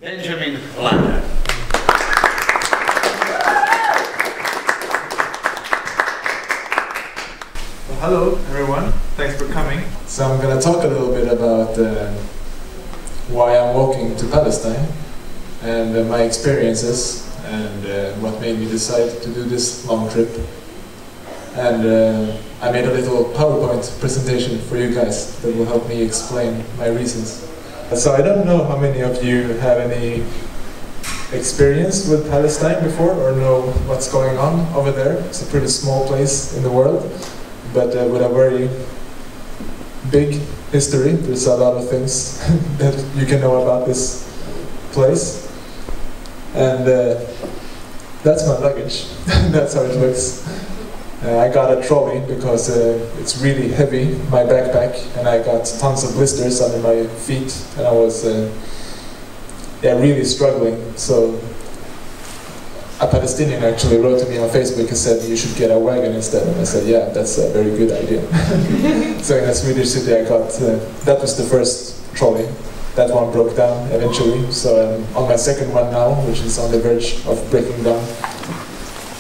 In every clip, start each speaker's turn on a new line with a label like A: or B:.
A: Ladraa.
B: Well, hello everyone, thanks for coming. So I'm going to talk a little bit about why I'm walking to Palestine and my experiences and what made me decide to do this long trip. And I made a little PowerPoint presentation for you guys that will help me explain my reasons. So I don't know how many of you have any experience with Palestine before or know what's going on over there. It's a pretty small place in the world, but with a very big history. There's a lot of things that you can know about this place. And that's my luggage. That's how it looks. I got a trolley because it's really heavy, my backpack, and I got tons of blisters under my feet, and I was really struggling. So a Palestinian actually wrote to me on Facebook and said, you should get a wagon instead. And I said, yeah, that's a very good idea. So in a Swedish city I got, that was the first trolley. That one broke down eventually, so I'm on my second one now, which is on the verge of breaking down.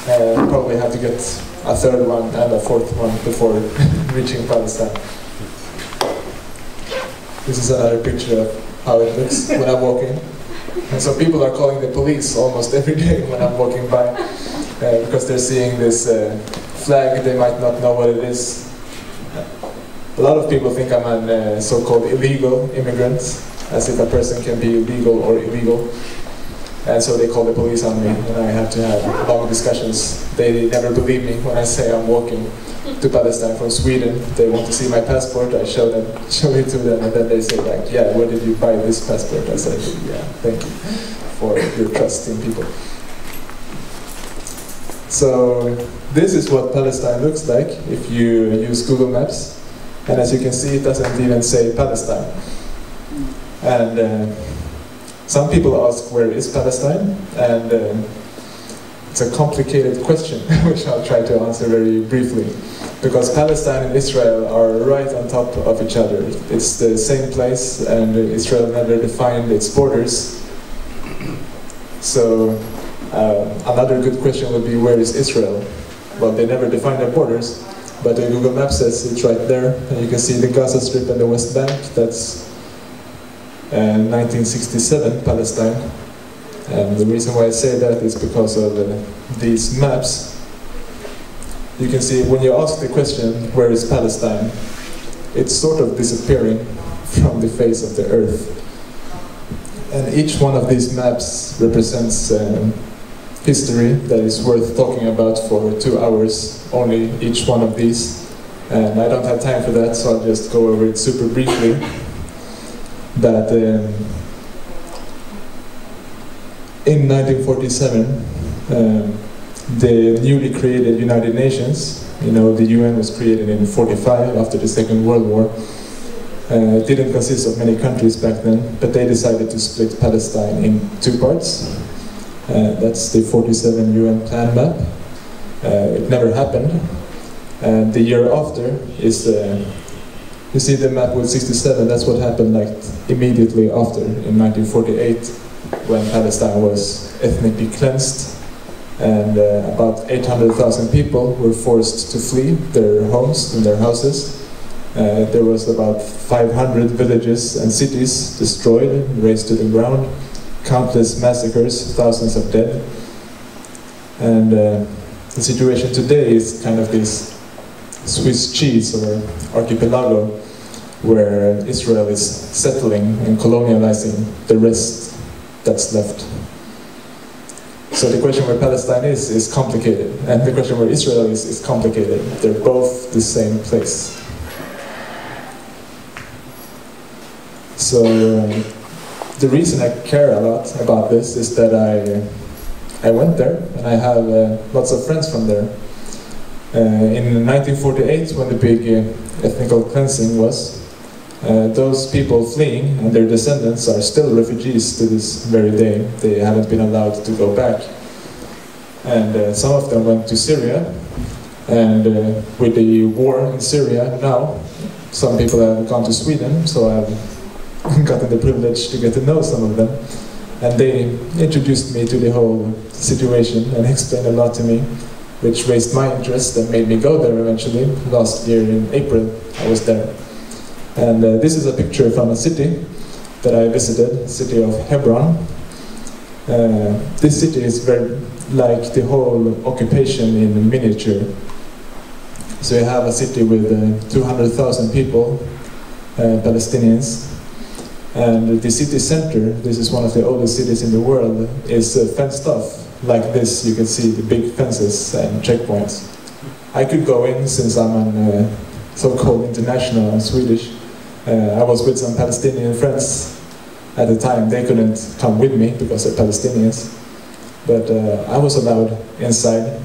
B: I'll probably have to get a third one and a fourth one before reaching Palestine. This is another picture of how it looks when I'm walking. And so people are calling the police almost every day when I'm walking by because they're seeing this flag. They might not know what it is. A lot of people think I'm a so-called illegal immigrant, as if a person can be legal or illegal. And so they call the police on me, and I have to have long discussions. They never believe me when I say I'm walking to Palestine from Sweden. They want to see my passport. I show it to them, and then they say, like, yeah, where did you buy this passport? I said, yeah, thank you for your trust in people. So this is what Palestine looks like if you use Google Maps. And as you can see, it doesn't even say Palestine. And some people ask, where is Palestine? And it's a complicated question, which I'll try to answer very briefly. Because Palestine and Israel are right on top of each other. It's the same place, and Israel never defined its borders. So another good question would be, where is Israel? Well, they never defined their borders, but the Google Maps says it's right there. And you can see the Gaza Strip and the West Bank. That's 1967 Palestine, and the reason why I say that is because of these maps. You can see when you ask the question, where is Palestine, it's sort of disappearing from the face of the earth. And each one of these maps represents history that is worth talking about for 2 hours, only each one of these. And I don't have time for that, so I'll just go over it super briefly. That in 1947, the newly created United Nations, you know, the UN was created in 1945 after the Second World War. It didn't consist of many countries back then, but they decided to split Palestine in 2 parts. That's the 1947 UN plan map. It never happened. And the year after is you see the map with 67, that's what happened like immediately after, in 1948, when Palestine was ethnically cleansed, and about 800,000 people were forced to flee their homes and their houses. There was about 500 villages and cities destroyed, razed to the ground, countless massacres, thousands of dead. And the situation today is kind of this Swiss cheese or archipelago, where Israel is settling and colonializing the rest that's left. So the question where Palestine is complicated, and the question where Israel is complicated. They're both the same place. So the reason I care a lot about this is that I went there, and I have lots of friends from there. In 1948, when the big ethnical cleansing was, those people fleeing and their descendants are still refugees to this very day. They haven't been allowed to go back. And some of them went to Syria, and with the war in Syria now, some people have gone to Sweden, so I've gotten the privilege to get to know some of them. And they introduced me to the whole situation and explained a lot to me, which raised my interest and made me go there eventually. Last year in April, I was there. And this is a picture from a city that I visited, the city of Hebron. This city is very like the whole occupation in miniature. So you have a city with 200,000 people, Palestinians. And the city center, this is one of the oldest cities in the world, is fenced off. Like this, you can see the big fences and checkpoints. I could go in since I'm an so-called international, I'm Swedish. I was with some Palestinian friends at the time. They couldn't come with me because they're Palestinians. But I was allowed inside.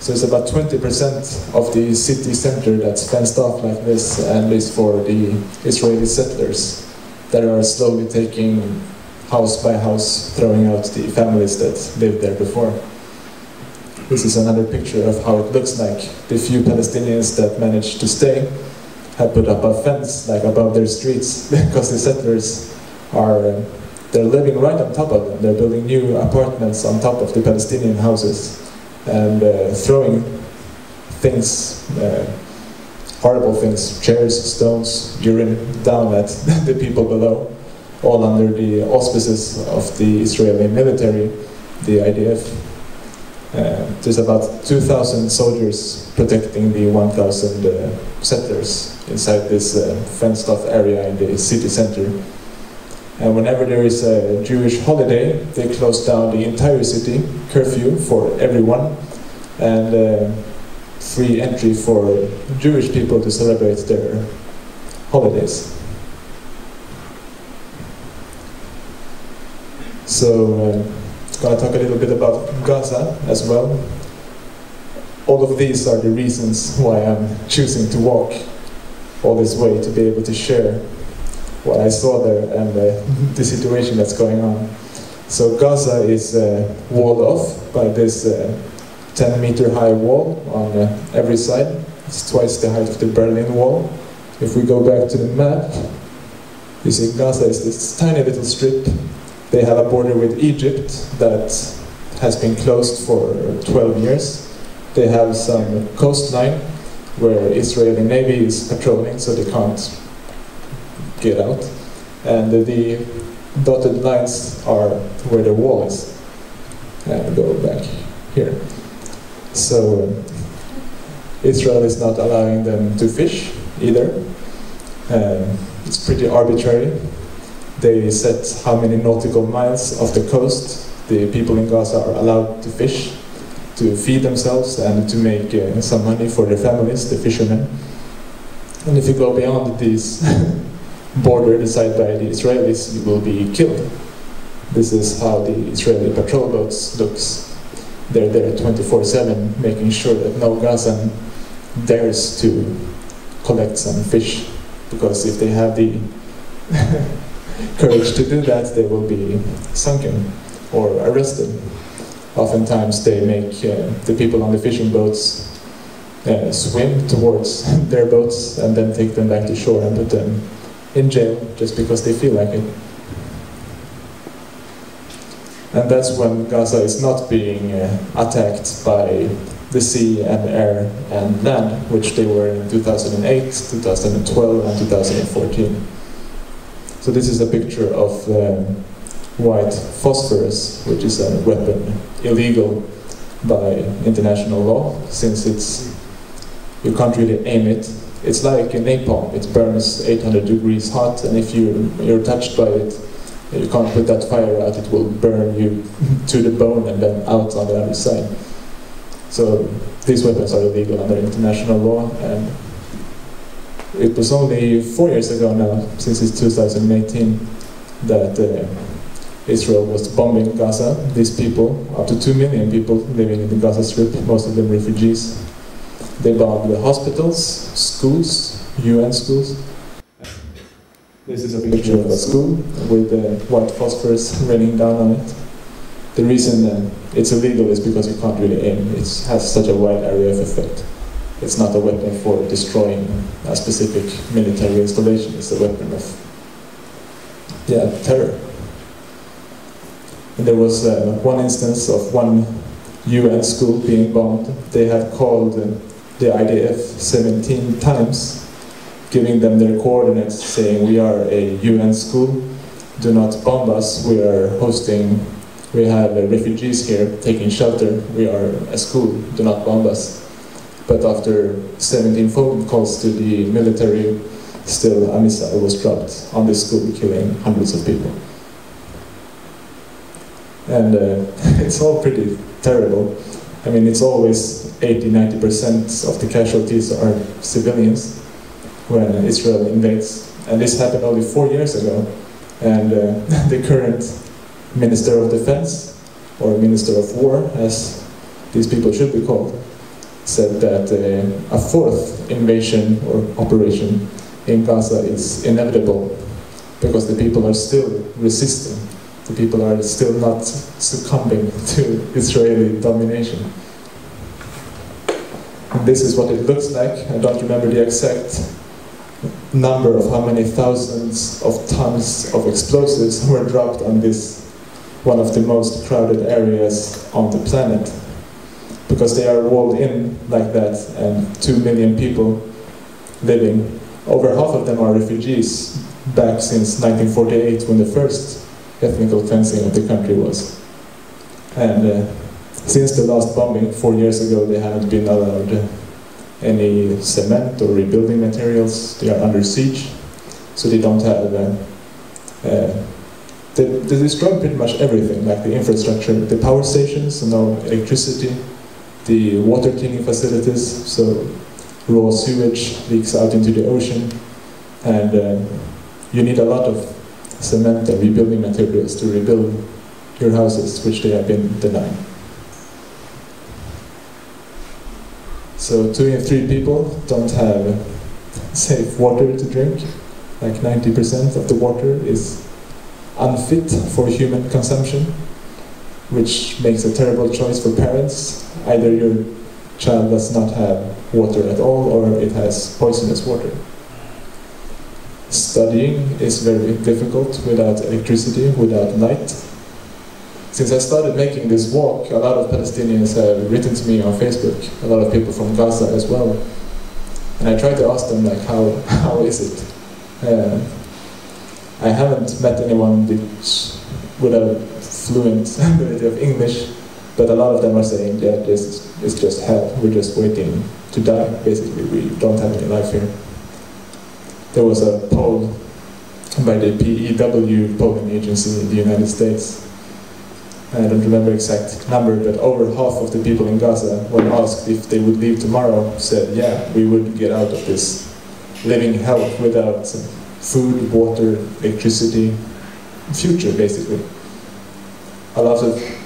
B: So it's about 20% of the city center that's fenced off like this, and is for the Israeli settlers that are slowly taking house by house, throwing out the families that lived there before. This is another picture of how it looks like. The few Palestinians that managed to stay have put up a fence like above their streets because the settlers are they're living right on top of them. They're building new apartments on top of the Palestinian houses and throwing things, horrible things, chairs, stones, urine down at the people below, all under the auspices of the Israeli military, the IDF. There's about 2,000 soldiers protecting the 1,000 settlers inside this fenced-off area in the city center. And whenever there is a Jewish holiday, they close down the entire city, curfew for everyone, and free entry for Jewish people to celebrate their holidays. So, I'm going to talk a little bit about Gaza as well. All of these are the reasons why I'm choosing to walk all this way, to be able to share what I saw there and the situation that's going on. So Gaza is walled off by this 10-meter high wall on every side. It's twice the height of the Berlin Wall. If we go back to the map, you see Gaza is this tiny little strip. They have a border with Egypt that has been closed for 12 years. They have some coastline where Israeli Navy is patrolling, so they can't get out. And the dotted lines are where the wall is. And go back here. So Israel is not allowing them to fish either. It's pretty arbitrary. They set how many nautical miles off the coast the people in Gaza are allowed to fish, to feed themselves and to make some money for their families, the fishermen. And if you go beyond these border decided by the Israelis, you will be killed. This is how the Israeli patrol boats looks. They're there 24/7, making sure that no Gazan dares to collect some fish, because if they have the courage to do that, they will be sunken or arrested. Oftentimes they make the people on the fishing boats swim towards their boats and then take them back to shore and put them in jail just because they feel like it. And that's when Gaza is not being attacked by the sea and air and land, which they were in 2008, 2012 and 2014. So this is a picture of white phosphorus, which is a weapon illegal by international law, since you can't really aim it. It's like a napalm, it burns 800 degrees hot, and if you're touched by it, you can't put that fire out, it will burn you to the bone and then out on the other side. So these weapons are illegal under international law, and it was only 4 years ago now, since it's 2018, that Israel was bombing Gaza. These people, up to 2 million people living in the Gaza Strip, most of them refugees. They bombed the hospitals, schools, UN schools. This is a picture of a school with white phosphorus raining down on it. The reason it's illegal is because you can't really aim. It has such a wide area of effect. It's not a weapon for destroying a specific military installation. It's a weapon of, terror. And there was one instance of one UN school being bombed. They had called the IDF 17 times, giving them their coordinates, saying, we are a UN school, do not bomb us, we have refugees here taking shelter, we are a school, do not bomb us. But after 17 phone calls to the military, still a missile was dropped on this school, killing hundreds of people. And it's all pretty terrible. I mean, it's always 80–90% of the casualties are civilians when Israel invades. And this happened only 4 years ago. And the current Minister of Defense, or Minister of War, as these people should be called, said that a fourth invasion or operation in Gaza is inevitable because the people are still resisting. The people are still not succumbing to Israeli domination. And this is what it looks like. I don't remember the exact number of how many thousands of tons of explosives were dropped on this, one of the most crowded areas on the planet. Because they are walled in like that, and 2 million people living. Over half of them are refugees, back since 1948, when the first ethnic cleansing of the country was. And since the last bombing 4 years ago, they haven't been allowed any cement or rebuilding materials. They are under siege, so they don't have they destroy pretty much everything, like the infrastructure, the power stations, no electricity, the water cleaning facilities, so raw sewage leaks out into the ocean, and you need a lot of cement and rebuilding materials to rebuild your houses, which they have been denied. So 2 in 3 people don't have safe water to drink. Like 90% of the water is unfit for human consumption, which makes a terrible choice for parents. Either your child does not have water at all, or it has poisonous water. Studying is very difficult without electricity, without light. Since I started making this walk, a lot of Palestinians have written to me on Facebook, a lot of people from Gaza as well. And I try to ask them, like, how is it? I haven't met anyone with a fluent ability of English, but a lot of them are saying, yeah, this is just hell. We're just waiting to die, basically. We don't have any life here. There was a poll by the PEW polling agency in the United States. I don't remember exact number, but over half of the people in Gaza, when asked if they would leave tomorrow, said, yeah, we would get out of this living hell without food, water, electricity, future, basically.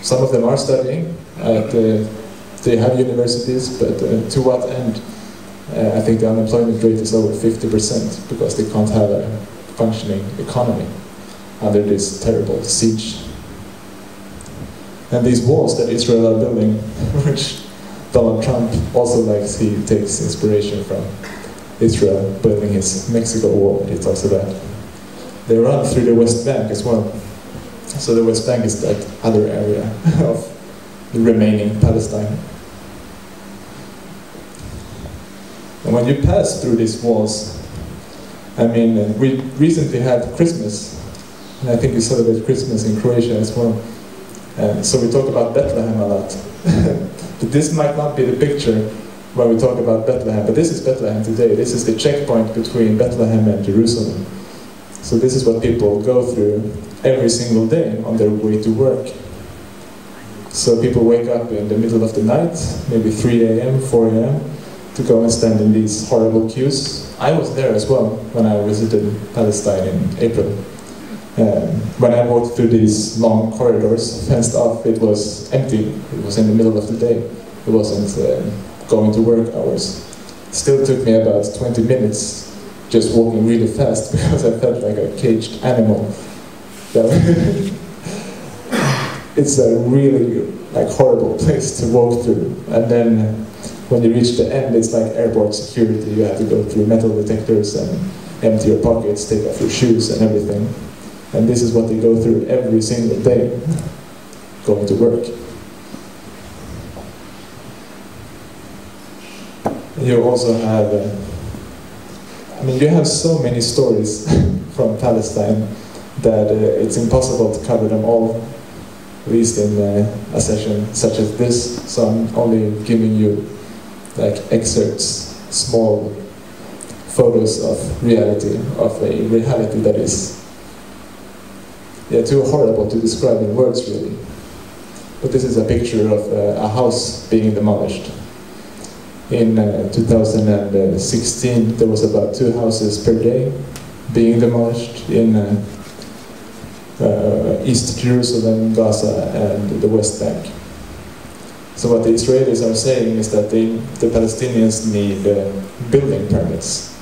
B: Some of them are studying they have universities, but to what end? I think the unemployment rate is over 50% because they can't have a functioning economy under this terrible siege. And these walls that Israel are building, which Donald Trump also likes, he takes inspiration from Israel building his Mexico wall, he talks about. They run through the West Bank as well. So the West Bank is that other area of the remaining Palestine. And when you pass through these walls, I mean, we recently had Christmas, and I think we celebrate Christmas in Croatia as well. So we talk about Bethlehem a lot. But this might not be the picture when we talk about Bethlehem, but this is Bethlehem today. This is the checkpoint between Bethlehem and Jerusalem. So this is what people go through every single day on their way to work. So people wake up in the middle of the night, maybe 3 a.m., 4 a.m., to go and stand in these horrible queues. I was there as well when I visited Palestine in April. When I walked through these long corridors, fenced off, it was empty. It was in the middle of the day. It wasn't going to work hours. It still took me about 20 minutes just walking really fast because I felt like a caged animal. It's a really horrible place to walk through. And then when you reach the end, it's like airport security. You have to go through metal detectors and empty your pockets, take off your shoes and everything. And this is what they go through every single day. going to work. You also have, you have so many stories from Palestine that it's impossible to cover them all, at least in a session such as this. So I'm only giving you like excerpts, small photos of reality, of a reality that is too horrible to describe in words, really. But this is a picture of a house being demolished. In 2016, there was about 2 houses per day being demolished in East Jerusalem, Gaza, and the West Bank. So what the Israelis are saying is that the Palestinians need building permits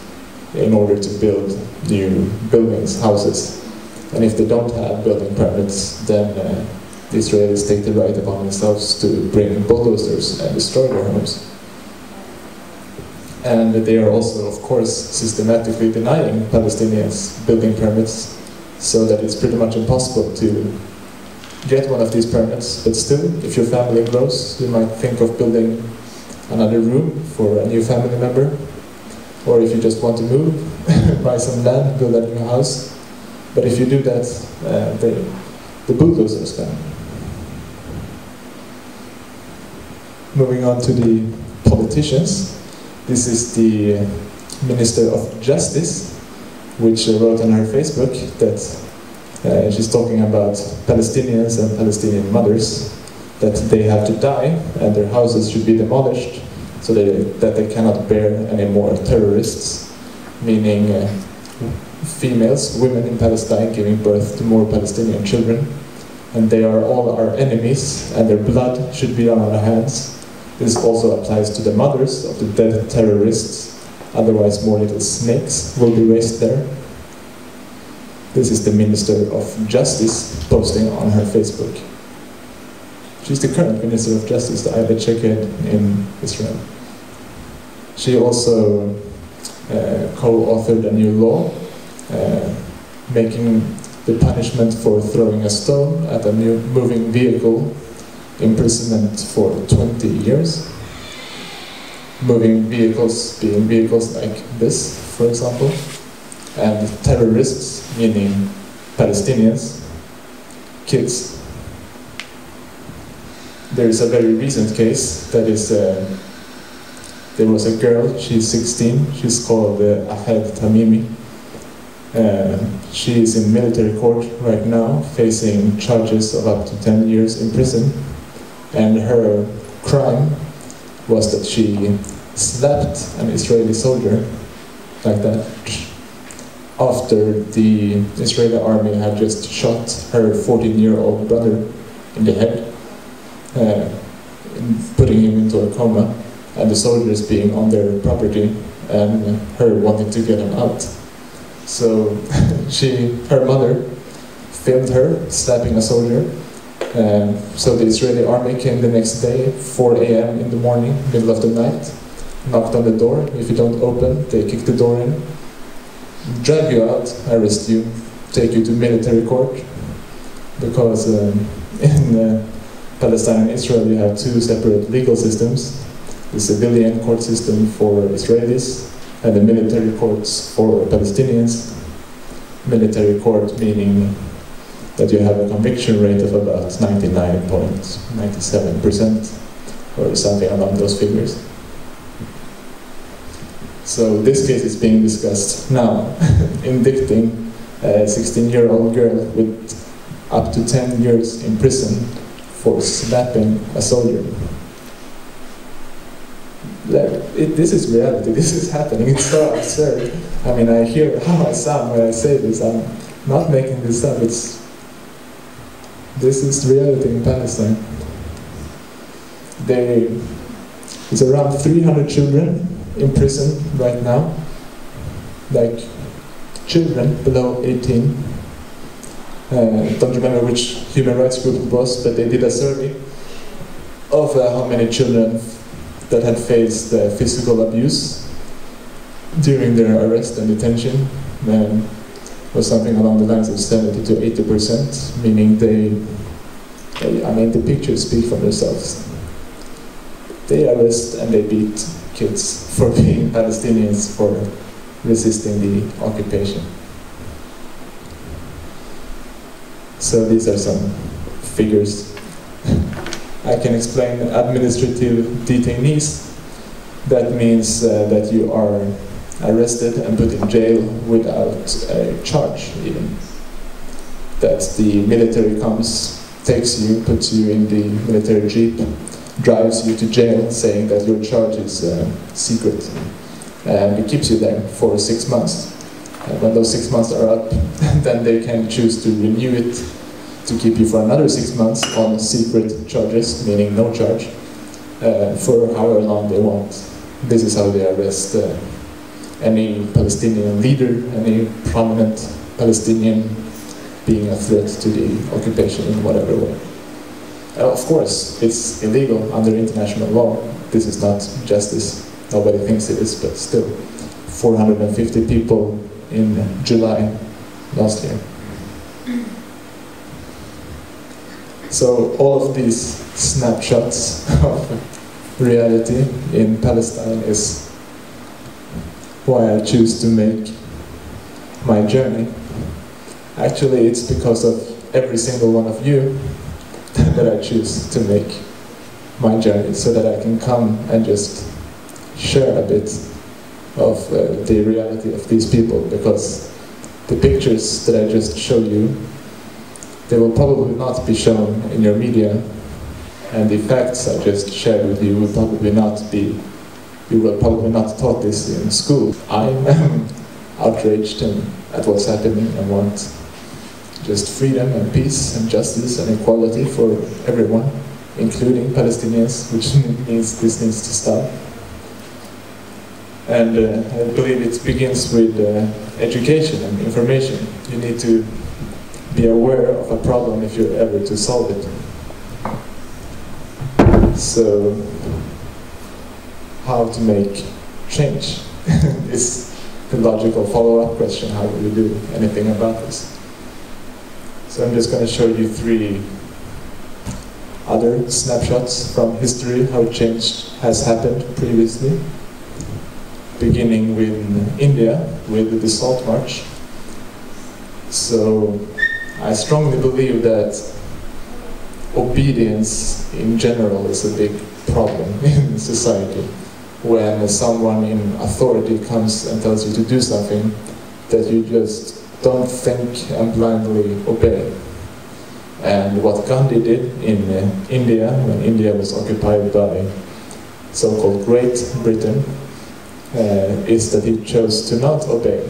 B: in order to build new buildings, houses. And if they don't have building permits, then the Israelis take the right upon themselves to bring bulldozers and destroy their homes. And they are also, of course, systematically denying Palestinians building permits, so that it's pretty much impossible to get one of these permits. But still, if your family grows, you might think of building another room for a new family member. Or if you just want to move, buy some land, build a new house. But if you do that, the bulldozers come. Moving on to the politicians. This is the Minister of Justice, which wrote on her Facebook that she's talking about Palestinians and Palestinian mothers, that they have to die and their houses should be demolished so that they cannot bear any more terrorists, meaning females, women in Palestine giving birth to more Palestinian children, and they are all our enemies and their blood should be on our hands. This also applies to the mothers of the dead terrorists, otherwise more little snakes will be raised there. This is the Minister of Justice posting on her Facebook. She's the current Minister of Justice, the Ayla Cheked in Israel. She also co-authored a new law making the punishment for throwing a stone at a moving vehicle imprisonment for 20 years. Moving vehicles being vehicles like this, for example. And terrorists, meaning Palestinians, kids. There is a very recent case that is, there was a girl, she's 16, she's called Ahed Tamimi. She is in military court right now, facing charges of up to 10 years in prison. And her crime was that she slapped an Israeli soldier, like that, after the Israeli army had just shot her 14-year-old brother in the head, putting him into a coma, and the soldiers being on their property, and her wanting to get him out. So her mother filmed her slapping a soldier. So the Israeli army came the next day, 4 a.m. in the morning, middle of the night, knocked on the door. If you don't open, they kick the door in, drag you out, arrest you, take you to military court, because in Palestine and Israel you have 2 separate legal systems: the civilian court system for Israelis and the military courts for Palestinians. Military court meaning that you have a conviction rate of about 99.97% or something along those figures. So this case is being discussed now, indicting a 16-year-old girl with up to 10 years in prison for slapping a soldier. This is reality, this is happening, it's so absurd. I mean, I hear how I sound when I say this, I'm not making this up, this is reality in Palestine. It's around 300 children in prison right now, like children below 18. Don't remember which human rights group it was, but they did a survey of how many children that had faced physical abuse during their arrest and detention. Was something along the lines of 70 to 80%, meaning they I mean, the pictures speak for themselves. They arrest and they beat kids for being Palestinians, for resisting the occupation. So these are some figures. I can explain administrative detainees. That means that you are arrested and put in jail without a charge even. That the military comes, takes you, puts you in the military jeep, drives you to jail saying that your charge is secret. And it keeps you there for 6 months. And when those 6 months are up, then they can choose to renew it to keep you for another 6 months on secret charges, meaning no charge, for however long they want. This is how they arrest any Palestinian leader, any prominent Palestinian being a threat to the occupation in whatever way. Of course, it's illegal under international law. This is not justice. Nobody thinks it is, but still. 450 people in July last year. So all of these snapshots of reality in Palestine is why I choose to make my journey. Actually, it's because of every single one of you that I choose to make my journey, so that I can come and just share a bit of the reality of these people, because the pictures that I just showed you, they will probably not be shown in your media, and the facts I just shared with you will probably not be, you will probably not taught this in school. I am outraged at what's happening and want just freedom and peace and justice and equality for everyone, including Palestinians, which means this needs to stop. And I believe it begins with education and information. You need to be aware of a problem if you're ever to solve it. So, how to make change is the logical follow-up question. How do we do anything about this? So I'm just going to show you 3 other snapshots from history, how change has happened previously. Beginning with India, with the Salt March. So I strongly believe that obedience in general is a big problem in society. When someone in authority comes and tells you to do something, that you just don't think and blindly obey. And what Gandhi did in India, when India was occupied by so-called Great Britain, is that he chose to not obey.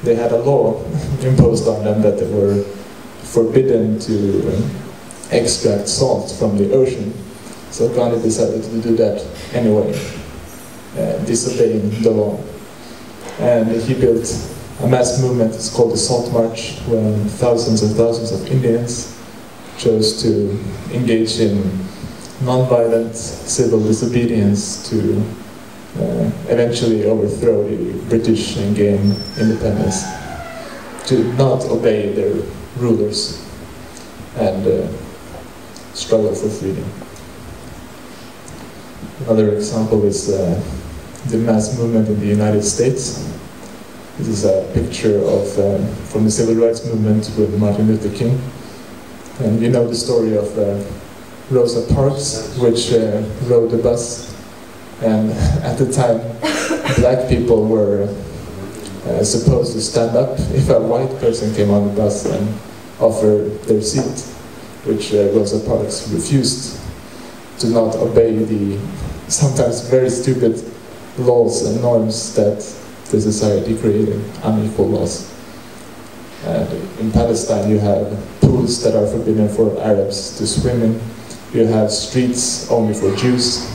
B: They had a law imposed on them that they were forbidden to extract salt from the ocean. So Gandhi decided to do that anyway, disobeying the law. And he built a mass movement. It's called the Salt March, when thousands and thousands of Indians chose to engage in non-violent civil disobedience to eventually overthrow the British and gain independence, to not obey their rulers and struggle for freedom. Another example is the mass movement in the United States. This is a picture of from the civil rights movement with Martin Luther King. And you know the story of Rosa Parks, which rode the bus. And at the time, black people were supposed to stand up if a white person came on the bus and offered their seat, which Rosa Parks refused, to not obey the sometimes very stupid laws and norms that the society created, unequal laws. And in Palestine you have pools that are forbidden for Arabs to swim in, you have streets only for Jews,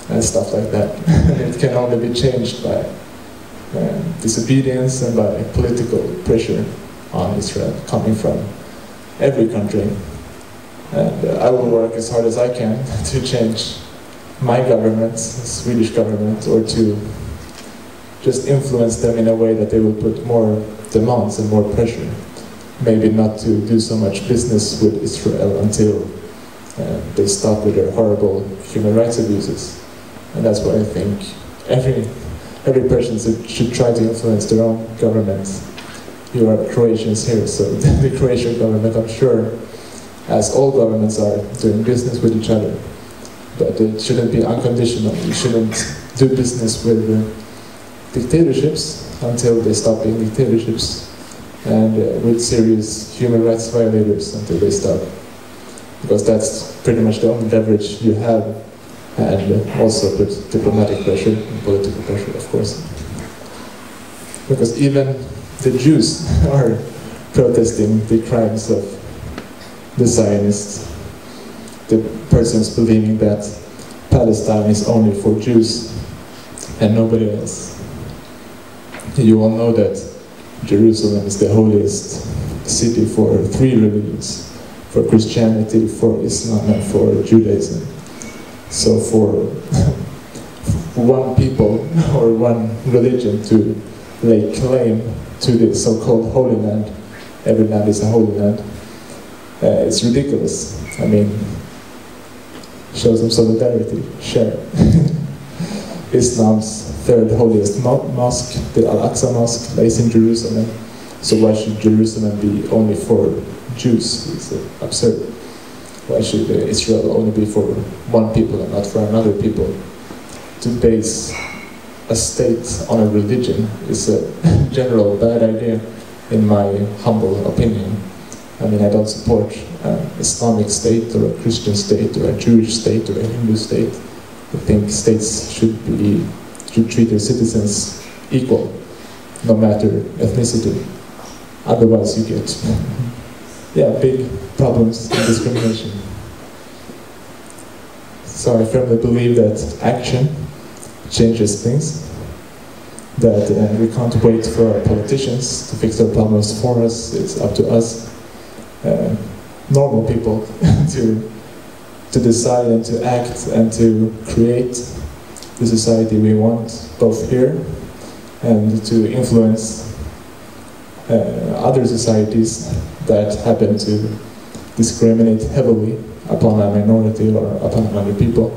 B: and stuff like that. It can only be changed by disobedience and by political pressure on Israel coming from every country. And I will work as hard as I can to change my government, the Swedish government, or to just influence them in a way that they will put more demands and more pressure maybe not to do so much business with Israel until they stop with their horrible human rights abuses. And that's why I think every person should try to influence their own government. You are Croatians here, so the Croatian government, I'm sure, as all governments are, doing business with each other. But it shouldn't be unconditional. You shouldn't do business with dictatorships until they stop being dictatorships, and with serious human rights violators until they stop. Because that's pretty much the only leverage you have, and also with diplomatic pressure and political pressure, of course. Because even the Jews are protesting the crimes of the Zionists, the persons believing that Palestine is only for Jews and nobody else. You all know that Jerusalem is the holiest city for 3 religions, for Christianity, for Islam, and for Judaism. So for one people or one religion to lay claim to the so-called Holy Land, every land is a Holy Land, it's ridiculous. I mean, show some solidarity, share. Islam's 3rd holiest mosque, the Al-Aqsa Mosque, lays in Jerusalem. So why should Jerusalem be only for Jews? It's absurd. Why should Israel only be for one people and not for another people? To base a state on a religion is a general bad idea, in my humble opinion. I mean, I don't support an Islamic state or a Christian state or a Jewish state or a Hindu state. I think states should treat their citizens equal, no matter ethnicity. Otherwise you get big problems and discrimination. So I firmly believe that action changes things, that we can't wait for our politicians to fix our problems for us. It's up to us, normal people, to decide and to act and to create the society we want, both here and to influence other societies that happen to discriminate heavily upon a minority or upon other people,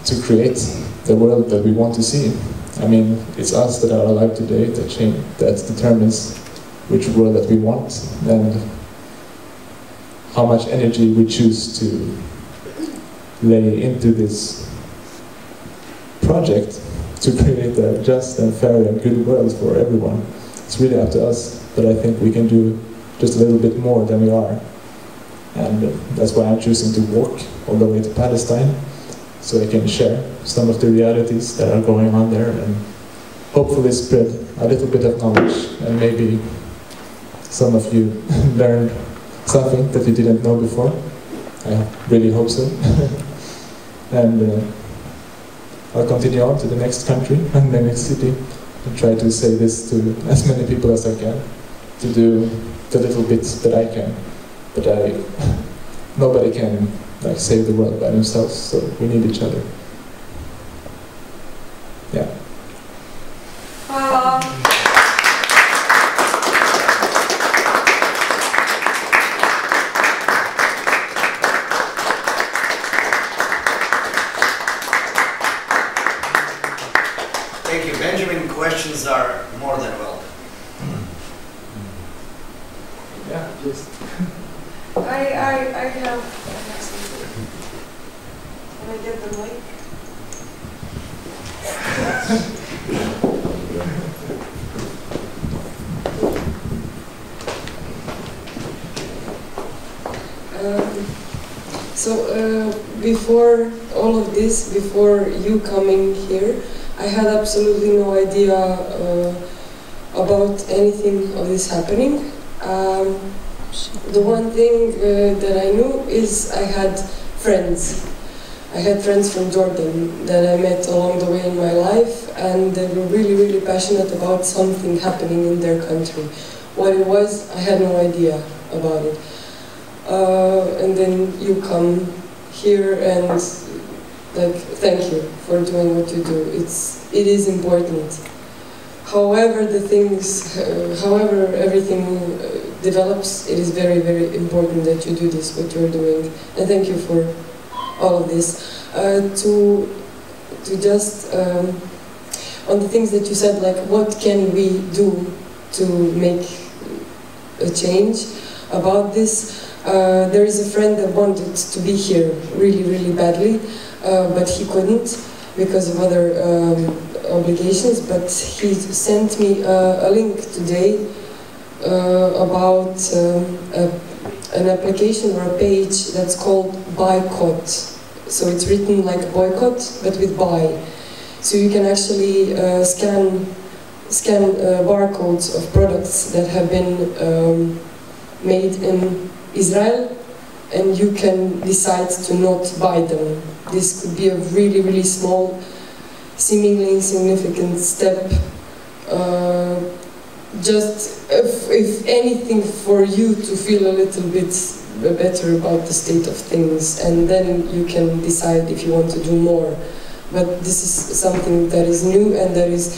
B: to create the world that we want to see. I mean, it's us that are alive today that determines which world that we want and how much energy we choose to lay into this project to create a just and fair and good world for everyone. It's really up to us, but I think we can do just a little bit more than we are. And that's why I'm choosing to walk all the way to Palestine, so I can share some of the realities that are going on there and hopefully spread a little bit of knowledge, and maybe some of you learned something that you didn't know before. I really hope so. And I'll continue on to the next country and the next city and try to say this to as many people as I can, to do the little bits that I can. But nobody can save the world by themselves, so we need each other. Yeah.
A: Thank you, Benjamin. Questions are more than welcome.
B: Yeah, please.
C: I have something. Can I get the mic? Before all of this, before you coming here, I had absolutely no idea about anything of this happening. The one thing that I knew is I had friends. I had friends from Jordan that I met along the way in my life, and they were really, really passionate about something happening in their country. What it was, I had no idea about it. And then you come here and thank you for doing what you do. It is important. However, everything develops, it is very, very important that you do this, what you're doing. And thank you for all of this. To just, on the things that you said, like what can we do to make a change about this? There is a friend that wanted to be here really, really badly, but he couldn't because of other obligations, but he sent me a link today about an application or a page that's called Boycott. So it's written like boycott, but with buy. So you can actually scan barcodes of products that have been made in Israel, and you can decide to not buy them. This could be a really, really small, seemingly insignificant step. Just, if anything, for you to feel a little bit better about the state of things, and then you can decide if you want to do more. But this is something that is new, and that is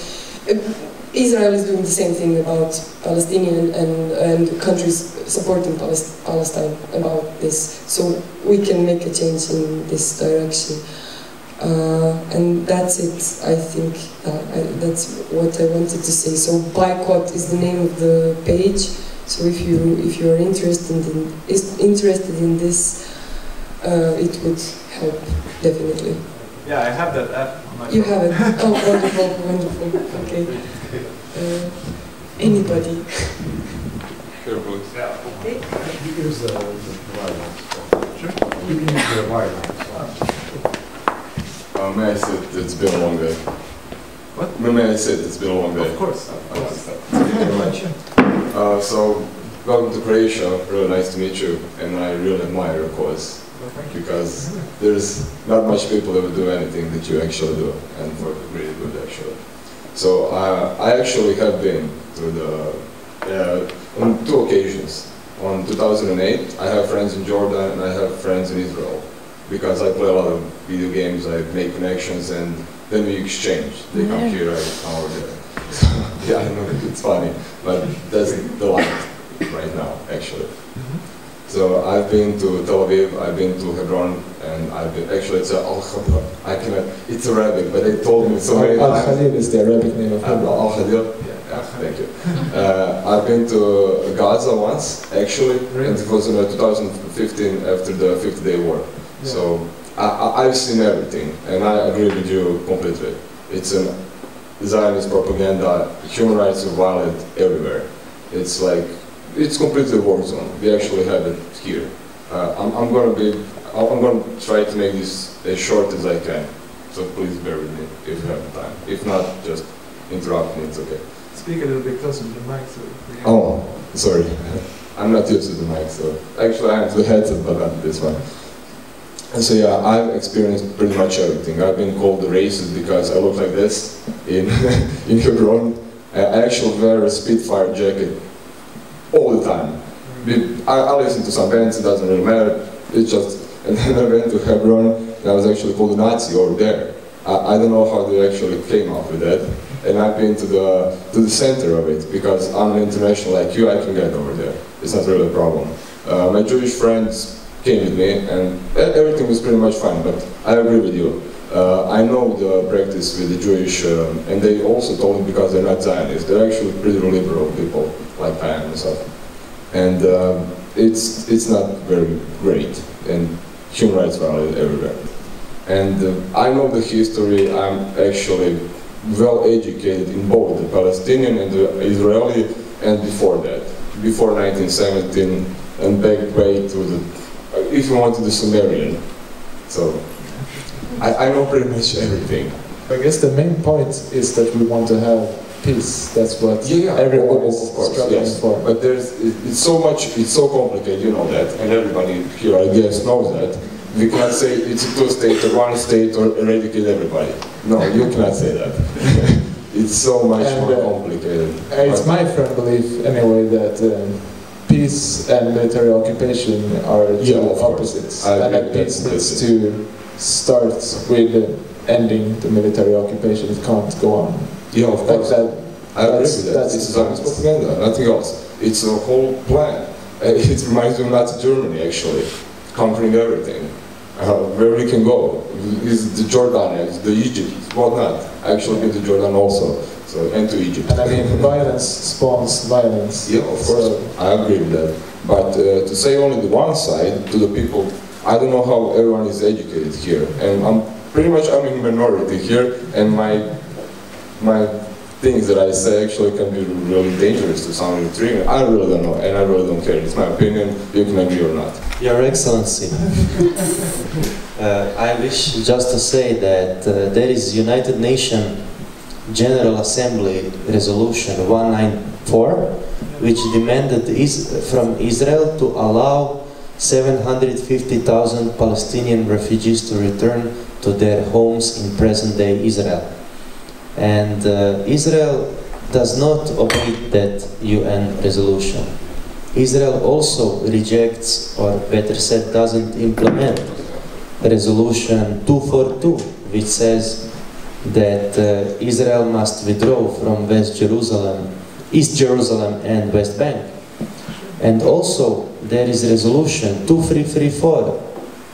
C: Israel is doing the same thing about Palestinian and countries supporting Palestine about this. So we can make a change in this direction. And that's it, I think. That's what I wanted to say. So Boycott is the name of the page. So if you are interested in this, it would help definitely.
B: Yeah, I have that app on my phone.
C: You have it. Oh, wonderful, wonderful. Okay. Anybody?
D: Sure, please.
B: Yeah.
C: Okay.
E: You use the wireless. Sure. You can use the wireless.
D: May I sit? It's been a long day.
B: What?
D: May I sit? It's been a long day.
B: Of course.
D: Thank you very much. So, welcome to Croatia. Really nice to meet you, and I really admire your cause.
B: Well, thank you.
D: Because there's not much people that would do anything that you actually do, and work really good actually. So I actually have been to the on 2 occasions. On 2008, I have friends in Jordan and I have friends in Israel, because I play a lot of video games, I make connections, and then we exchange. They come here, I come over there. So, yeah, I know it's funny, but that's the life right now, actually. So I've been to Tel Aviv, I've been to Hebron, and I've been, actually it's Al-Khabra. It's Arabic, but they told me so many times.
B: Al-Khalil is the Arabic name of Hebron.
D: Al-Khalil? Yeah, thank you. I've been to Gaza once, actually, and it was in 2015 after the 50-day war. Yeah. So I've seen everything, and I agree with you completely. It's an Zionist propaganda, human rights are violated everywhere. It's like, it's completely a war zone. We actually have it here. I'm going to try to make this as short as I can. So please bear with me if you have the time. If not, just interrupt me, it's okay.
B: Speak a little bit closer to the mic. So
D: oh, sorry. I'm not used to the mic, so actually I have the headset, but not this one. And so yeah, I've experienced pretty much everything. I've been called racist because I look like this in Hebron. I actually wear a Spitfire jacket all the time. I listen to some bands, it doesn't really matter. It's just, and then I went to Hebron, and I was actually called a Nazi over there. I don't know how they actually came up with that. And I've been to the center of it, because I'm an international like you, I can get over there. It's not really a problem. My Jewish friends came with me, and everything was pretty much fine, but I agree with you. I know the practice with the Jewish, and they also told me because they're not Zionists, they're actually pretty liberal people, like I am and stuff. And it's not very great, and human rights violated everywhere. And I know the history, I'm actually well educated in both the Palestinian and the Israeli, and before that, before 1917, and back way to the, if you want, to the Sumerian. So I know pretty much everything.
B: I guess the main point is that we want to have peace. That's what everyone is struggling for.
D: But it's so complicated, you know that, and everybody here, I guess, knows that. We cannot say it's a two-state or one state or eradicate everybody. No, you cannot say that. It's so much more complicated.
B: It's my firm belief, anyway, that peace and military occupation are two opposites. And that peace needs to start with ending the military occupation. It can't go on.
D: Yeah, of course.
B: Like that,
D: I agree with that. This is Zionist propaganda, nothing else. It's a whole plan. It reminds me of Nazi Germany, actually, conquering everything. Where we can go is the Jordan, the Egypt, whatnot. I actually been to Jordan also, so, and to Egypt.
B: And I mean, violence spawns violence.
D: Yeah, of course, I agree with that. But to say only the one side to the people, I don't know how everyone is educated here, and I'm in minority here, and my things that I say actually can be really dangerous to someone intriguing. I really don't know, and I really don't care. It's my opinion. You can agree or not.
F: Your Excellency, I wish just to say that there is United Nations General Assembly Resolution 194, which demanded from Israel to allow 750,000 Palestinian refugees to return to their homes in present-day Israel. And Israel does not obey that UN resolution. Israel also rejects, or better said, doesn't implement resolution 242, which says that Israel must withdraw from East Jerusalem and West Bank. And also there is resolution 2334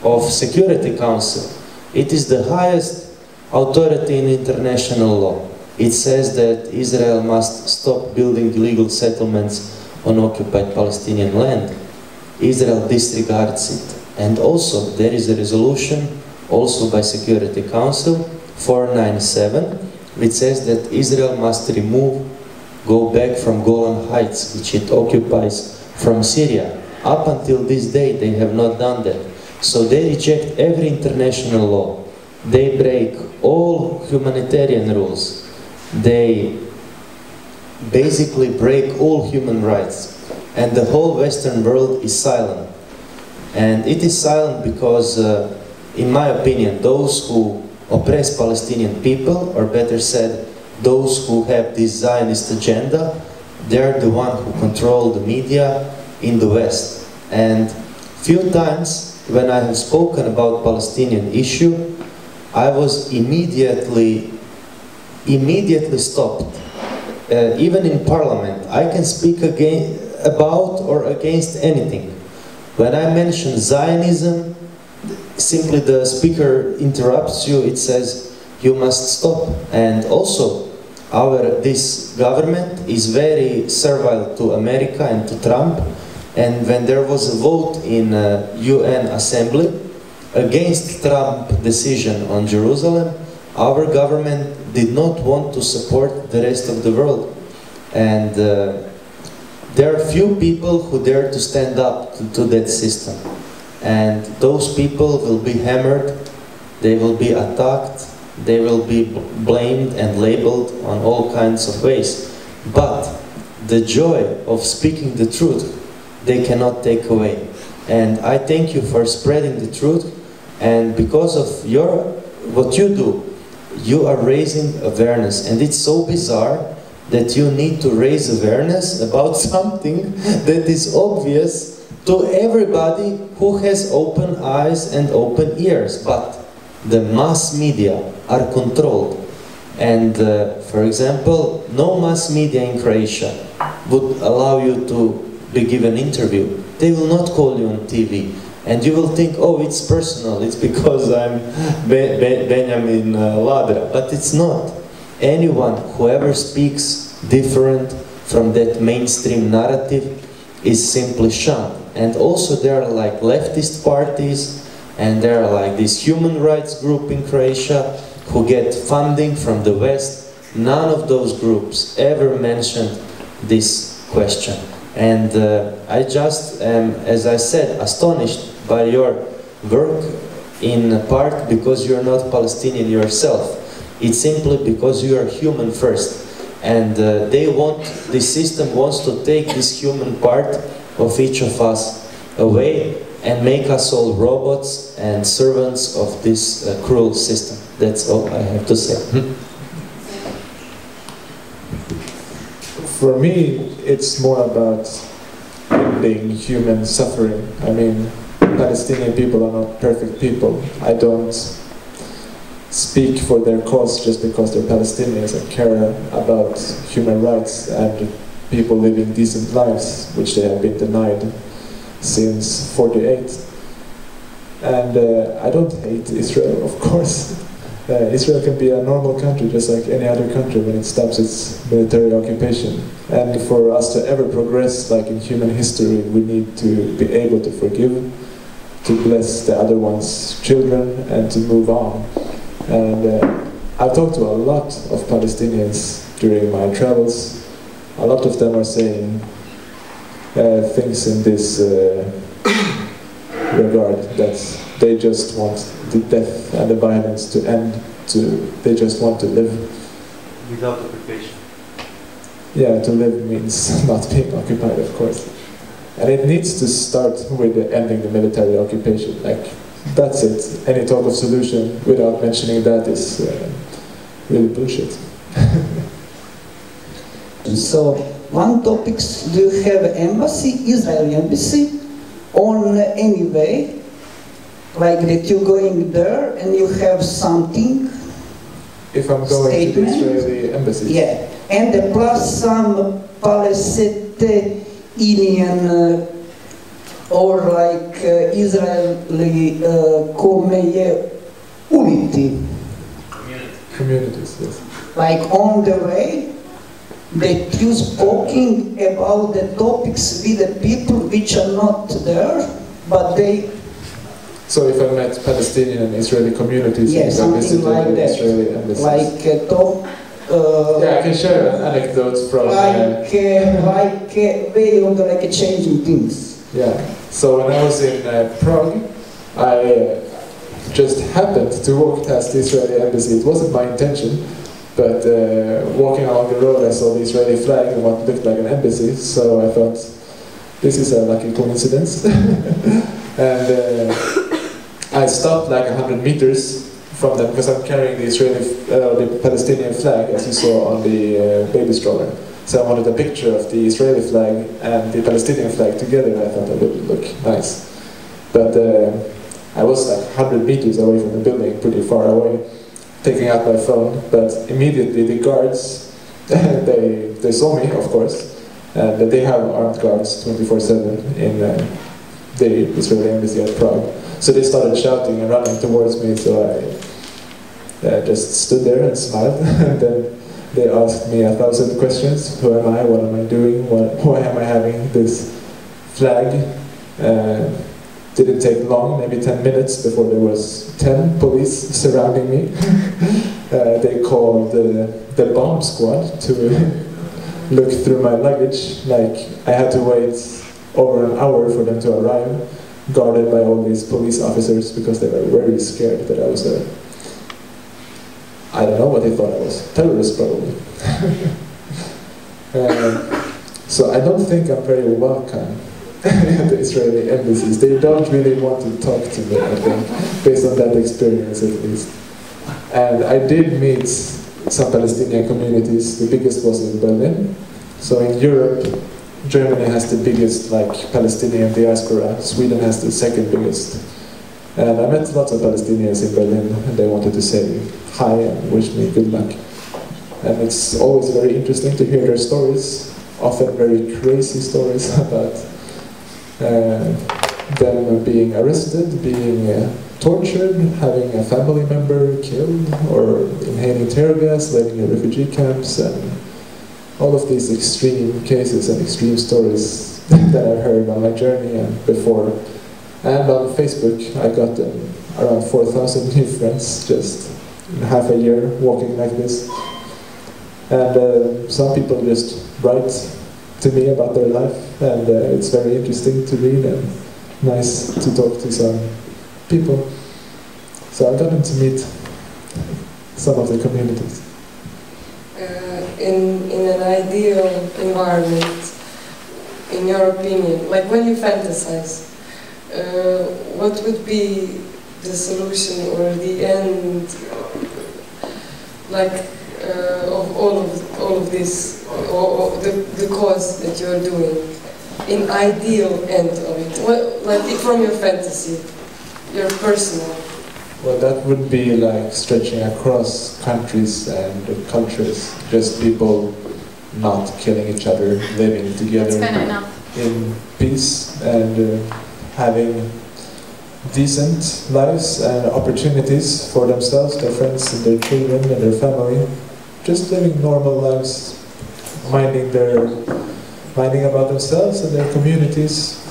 F: of Security Council. It is the highest authority in international law. It says that Israel must stop building illegal settlements on occupied Palestinian land. Israel disregards it. And also there is a resolution, also by Security Council, 497, which says that Israel must go back from Golan Heights, which it occupies from Syria. Up until this day they have not done that. So they reject every international law. They break all humanitarian rules. They basically break all human rights. And the whole Western world is silent. And it is silent because, in my opinion, those who oppress Palestinian people, or better said, those who have this Zionist agenda, they're the one who control the media in the West. And few times when I have spoken about Palestinian issue, I was immediately stopped. Even in Parliament, I can speak about or against anything. When I mention Zionism, simply the speaker interrupts you. It says you must stop. And also, this government is very servile to America and to Trump. And when there was a vote in UN Assembly against Trump decision on Jerusalem, our government did not want to support the rest of the world. And there are few people who dare to stand up to that system. And those people will be hammered, they will be attacked, they will be blamed and labeled on all kinds of ways. But the joy of speaking the truth, they cannot take away. And I thank you for spreading the truth. And because of what you do, you are raising awareness. And it's so bizarre that you need to raise awareness about something that is obvious to everybody who has open eyes and open ears. But the mass media are controlled. And for example, no mass media in Croatia would allow you to be given an interview. They will not call you on TV. And you will think, oh, it's personal, it's because I'm Benjamin Ladraa. But it's not. Anyone who ever speaks different from that mainstream narrative is simply shunned. And also there are like leftist parties, and there are like this human rights group in Croatia who get funding from the West. None of those groups ever mentioned this question. And I just am, as I said, astonished by your work, in part because you're not Palestinian yourself. It's simply because you are human first. And this system wants to take this human part of each of us away and make us all robots and servants of this cruel system. That's all I have to say.
B: For me, it's more about ending human suffering. I mean, Palestinian people are not perfect people. I don't speak for their cause just because they're Palestinians. I care about human rights and people living decent lives, which they have been denied since '48. And I don't hate Israel, of course. Israel can be a normal country, just like any other country, when it stops its military occupation. And for us to ever progress, like in human history, we need to be able to forgive, to bless the other one's children, and to move on. And I've talked to a lot of Palestinians during my travels. A lot of them are saying things in this regard, that they just want the death and the violence to end, they just want to live.
E: Without occupation.
B: Yeah, to live means not being occupied, of course. And it needs to start with ending the military occupation. Like, that's it. Any talk of solution without mentioning that is really bullshit.
G: So, one topic, do you have embassy, Israeli embassy, on any way? Like that you're going there and you have something?
B: If I'm going
G: statement?
B: to the Israeli embassy?
G: Yeah. And plus some Palestinian or like Israeli
B: Communities, yes.
G: like on the way that you speaking about the topics with the people which are not there, but they...
B: So if I met Palestinian and Israeli communities,
G: yeah,
B: and I
G: something
B: visited
G: like
B: the
G: that,
B: Israeli embassies.
G: like talk...
B: yeah, I can share an anecdote from...
G: like a way of like changing things.
B: Yeah, so when I was in Prague, I just happened to walk past the Israeli embassy. It wasn't my intention, but walking along the road I saw the Israeli flag and what looked like an embassy, so I thought, this is a lucky coincidence. And I stopped like 100 meters from them because I'm carrying the Israeli, the Palestinian flag, as you saw on the baby stroller. So I wanted a picture of the Israeli flag and the Palestinian flag together. I thought that would look nice. But I was like 100 meters away from the building, pretty far away, taking out my phone. But immediately the guards, they saw me, of course, and they have armed guards 24/7 in the Israeli embassy at Prague. So they started shouting and running towards me, so I just stood there and smiled. And then they asked me 1,000 questions. Who am I? What am I doing? Why am I having this flag? Didn't take long, maybe 10 minutes before there was 10 police surrounding me. They called the bomb squad to look through my luggage. Like, I had to wait over an hour for them to arrive, guarded by all these police officers because they were very scared that I was a... I don't know what they thought I was. Terrorist, probably. So I don't think I'm very welcome at the Israeli embassies. They don't really want to talk to me, I think, based on that experience at least. And I did meet some Palestinian communities. The biggest was in Berlin. So in Europe, Germany has the biggest Palestinian diaspora. Sweden has the second biggest. And I met lots of Palestinians in Berlin, and they wanted to say hi and wish me good luck. And it's always very interesting to hear their stories, often very crazy stories about them being arrested, being tortured, having a family member killed, or inhaling tear gas, living in refugee camps, and all of these extreme cases and extreme stories that I've heard on my journey and before. And on Facebook, I got around 4,000 new friends just in half a year walking like this. And some people just write to me about their life, and it's very interesting to read and nice to talk to some people. So I got to meet some of the communities.
C: In an ideal environment, in your opinion, like when you fantasize, what would be the solution or the end, of all of this, or the cause that you're doing, in ideal end of it? What, from your fantasy, your personal.
B: Well, that would be like stretching across countries and cultures, just people not killing each other, living together in peace, and having decent lives and opportunities for themselves, their friends, and their children, and their family. Just living normal lives, minding about themselves and their communities,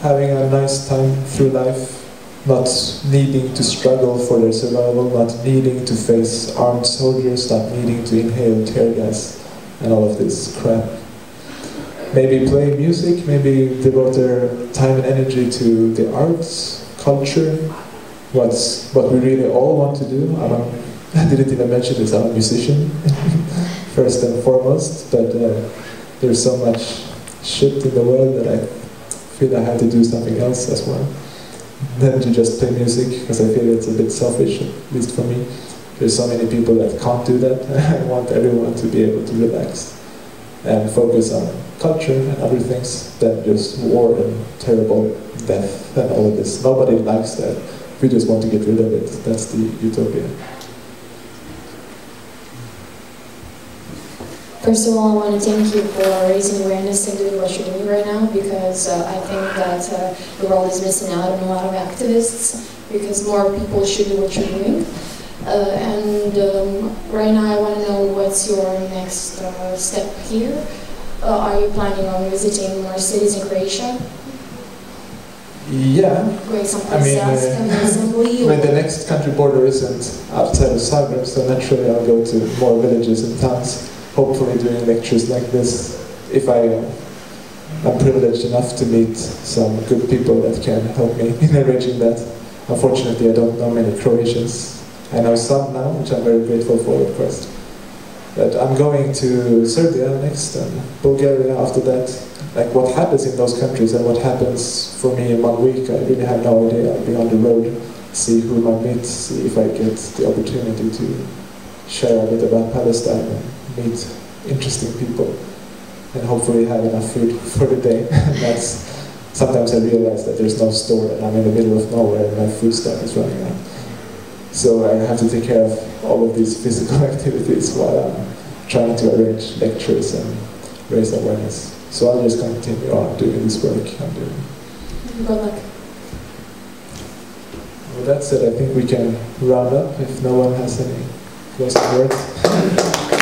B: having a nice time through life, not needing to struggle for their survival, not needing to face armed soldiers, not needing to inhale tear gas and all of this crap. Maybe play music, maybe devote their time and energy to the arts, culture, what we really all want to do. I didn't even mention this, I'm a musician, first and foremost, but there's so much shit in the world that I feel I have to do something else as well than to just play music, because I feel it's a bit selfish, at least for me. There's so many people that can't do that. I want everyone to be able to relax and focus on culture and other things than just war and terrible death and all of this. Nobody likes that. We just want to get rid of it. That's the utopia.
H: First of all, I want to thank you for raising awareness and doing what you're doing right now, because I think that the world is missing out on a lot of activists, because more people should do what you're doing. Right now I want to know what's your next step here. Are you planning on visiting more cities in Croatia?
B: Yeah.
H: Going someplace else, having an assembly?
B: The next country border isn't outside of Zagreb, so naturally I'll go to more villages and towns. Hopefully doing lectures like this, if I'm privileged enough to meet some good people that can help me in arranging that. Unfortunately, I don't know many Croatians. I know some now, which I'm very grateful for, of course. But I'm going to Serbia next, and Bulgaria after that. Like what happens in those countries and what happens for me in 1 week, I really have no idea. I'll be on the road, see who I meet, see if I get the opportunity to share a bit about Palestine and meet interesting people, and hopefully have enough food for the day. Sometimes I realize that there's no store and I'm in the middle of nowhere and my food stuff is running out. So I have to take care of all of these physical activities while I'm trying to arrange lectures and raise awareness. So I'll just continue on doing this work I'm doing.
H: Good luck.
B: With that said, I think we can round up if no one has any closing words.